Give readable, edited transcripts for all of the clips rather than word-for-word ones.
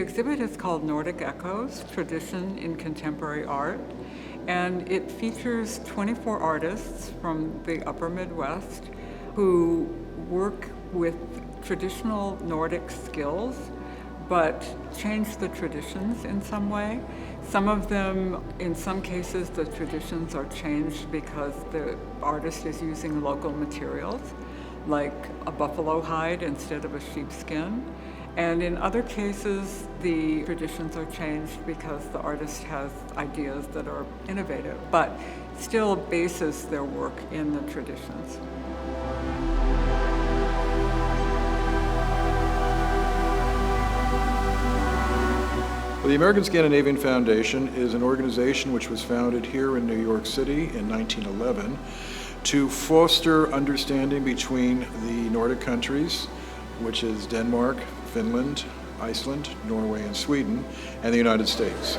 exhibit is called Nordic Echoes, Tradition in Contemporary Art, and it features 24 artists from the upper Midwest who work with traditional Nordic skills, but change the traditions in some way. Some of them, in some cases, the traditions are changed because the artist is using local materials, like a buffalo hide instead of a sheepskin. And in other cases, the traditions are changed because the artist has ideas that are innovative, but still bases their work in the traditions. Well, the American Scandinavian Foundation is an organization which was founded here in New York City in 1911 to foster understanding between the Nordic countries, which is Denmark, Finland, Iceland, Norway, and Sweden, and the United States.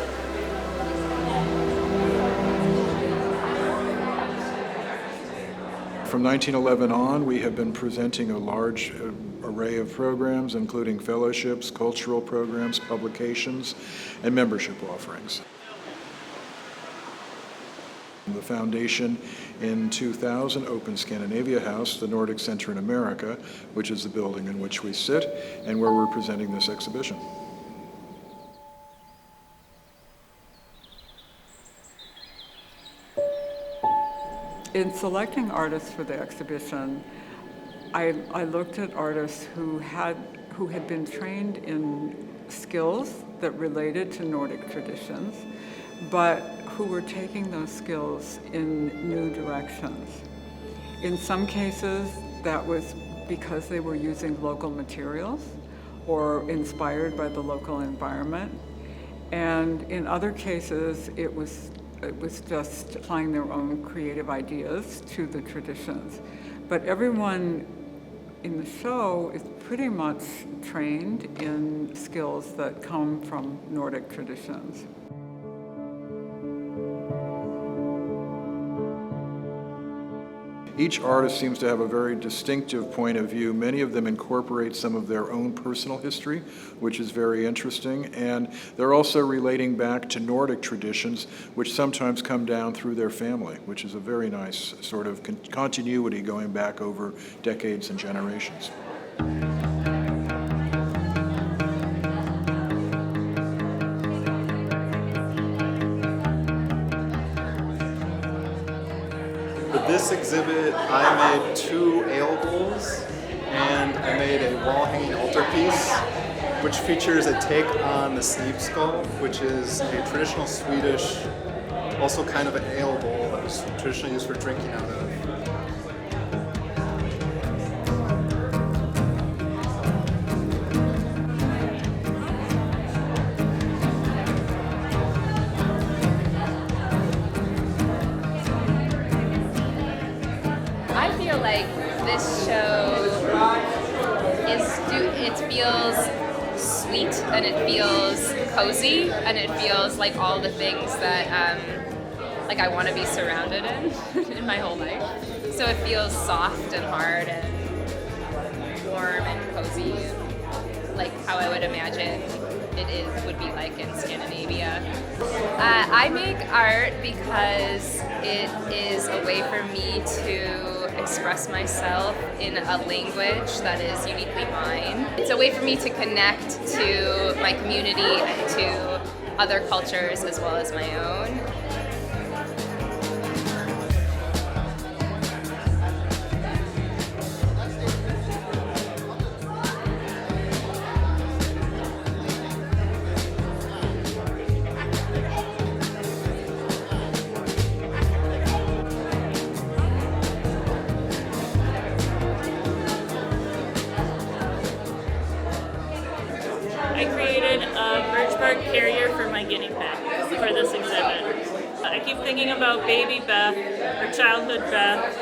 From 1911 on, we have been presenting a large array of programs, including fellowships, cultural programs, publications, and membership offerings. The foundation in 2000 opened Scandinavia House, the Nordic Center in America, which is the building in which we sit and where we're presenting this exhibition. In selecting artists for the exhibition, I looked at artists who had been trained in skills that related to Nordic traditions, but who were taking those skills in new directions. In some cases, that was because they were using local materials or inspired by the local environment. And in other cases, it was just applying their own creative ideas to the traditions. But everyone in the show is pretty much trained in skills that come from Nordic traditions. Each artist seems to have a very distinctive point of view. Many of them incorporate some of their own personal history, which is very interesting, and they're also relating back to Nordic traditions, which sometimes come down through their family, which is a very nice sort of continuity going back over decades and generations. For this exhibit, I made 2 ale bowls and I made a wall-hanging altarpiece, which features a take on the Sneap skull, which is a traditional Swedish, also kind of an ale bowl that was traditionally used for drinking out of. I feel like this show it feels sweet and it feels cozy and it feels like all the things that like I want to be surrounded in my whole life. So it feels soft and hard and warm and cozy, like how I would imagine would be like in Scandinavia. I make art because it is a way for me to express myself in a language that is uniquely mine. It's a way for me to connect to my community and to other cultures as well as my own. I created a birch bark carrier for my guinea pig for this exhibit. I keep thinking about baby Beth, or childhood Beth,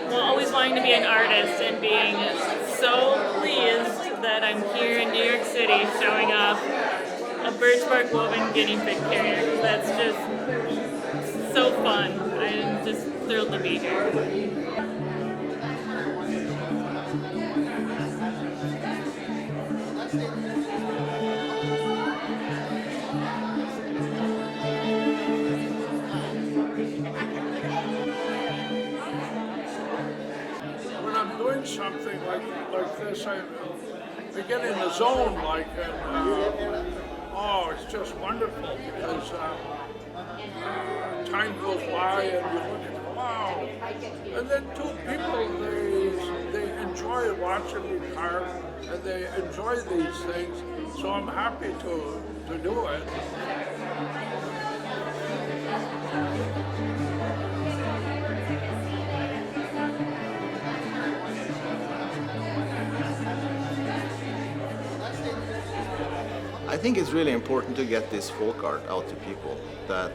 well, always wanting to be an artist and being so pleased that I'm here in New York City showing off a birch bark woven guinea pig carrier. That's just so fun. I'm just thrilled to be here. this, we get in the zone, like, and it's just wonderful because time goes by and you look at, wow. And then too, people, they enjoy watching you carve and they enjoy these things, so I'm happy to do it. I think it's really important to get this folk art out to people. That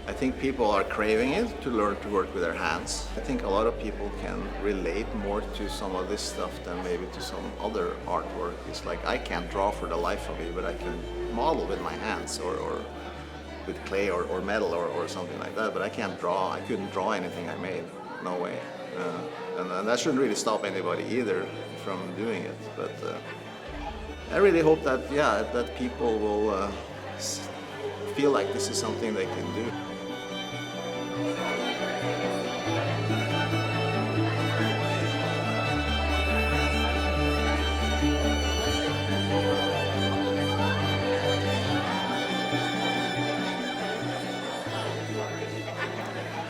I think people are craving it to learn to work with their hands. I think a lot of people can relate more to some of this stuff than maybe to some other artwork. It's like I can't draw for the life of me, but I can model with my hands or with clay or metal or something like that. But I can't draw. I couldn't draw anything I made. No way. And that shouldn't really stop anybody either from doing it. But I really hope that, that people will feel like this is something they can do.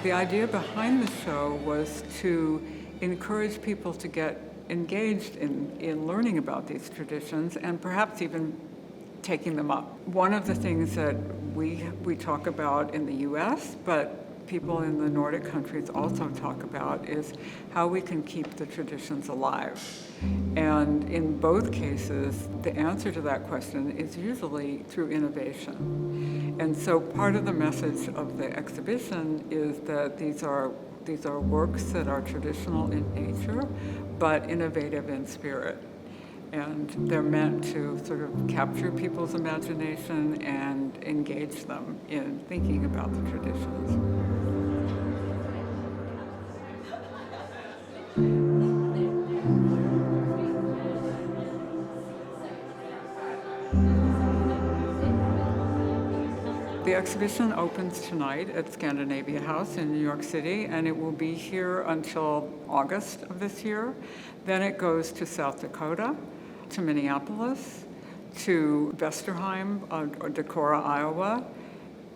The idea behind the show was to encourage people to get engaged in learning about these traditions and perhaps even taking them up. One of the things that we talk about in the US, but people in the Nordic countries also talk about, is how we can keep the traditions alive. And in both cases, the answer to that question is usually through innovation. And so part of the message of the exhibition is that these are works that are traditional in nature, but innovative in spirit. And they're meant to sort of capture people's imagination and engage them in thinking about the traditions. The exhibition opens tonight at Scandinavia House in New York City, and it will be here until August of this year. Then it goes to South Dakota, to Minneapolis, to Vesterheim, or Decorah, Iowa,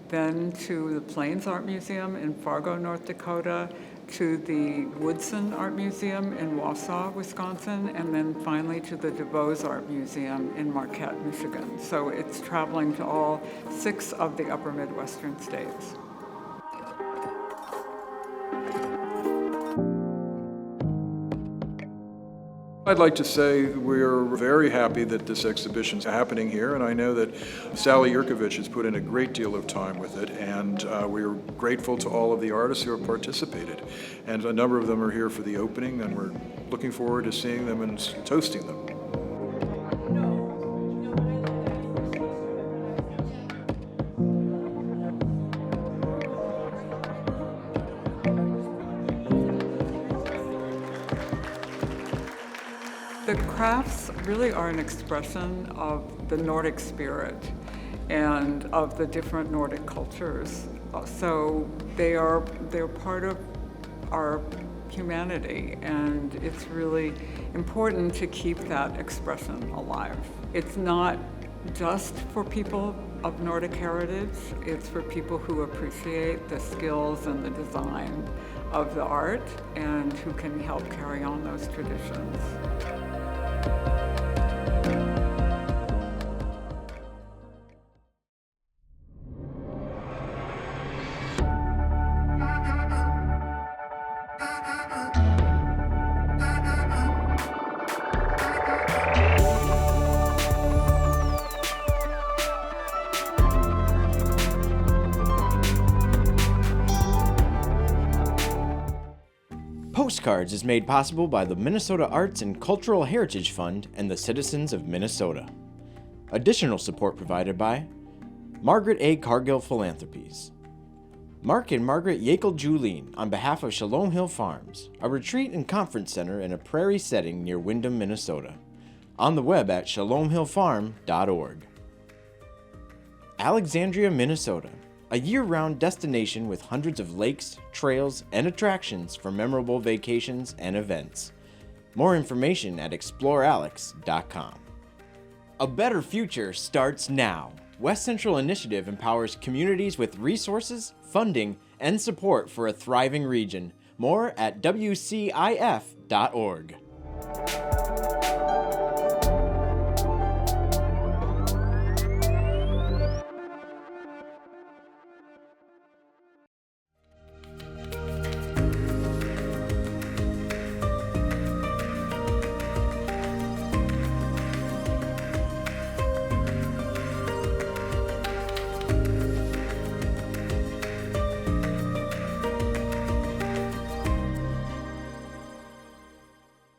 then to the Plains Art Museum in Fargo, North Dakota, to the Woodson Art Museum in Wausau, Wisconsin, and then finally to the DeVos Art Museum in Marquette, Michigan. So it's traveling to all 6 of the upper Midwestern states. I'd like to say we're very happy that this exhibition is happening here, and I know that Sally Yurkovich has put in a great deal of time with it, and we're grateful to all of the artists who have participated. And a number of them are here for the opening, and we're looking forward to seeing them and toasting them. The crafts really are an expression of the Nordic spirit and of the different Nordic cultures. So they're part of our humanity, and it's really important to keep that expression alive. It's not just for people of Nordic heritage, it's for people who appreciate the skills and the design of the art and who can help carry on those traditions. Postcards is made possible by the Minnesota Arts and Cultural Heritage Fund and the citizens of Minnesota. Additional support provided by Margaret A. Cargill Philanthropies, Mark and Margaret Yakel-Julien on behalf of Shalom Hill Farms, a retreat and conference center in a prairie setting near Windham, Minnesota. On the web at shalomhillfarm.org. Alexandria, Minnesota, a year-round destination with hundreds of lakes, trails, and attractions for memorable vacations and events. More information at explorealex.com. A better future starts now. West Central Initiative empowers communities with resources, funding, and support for a thriving region. More at wcif.org.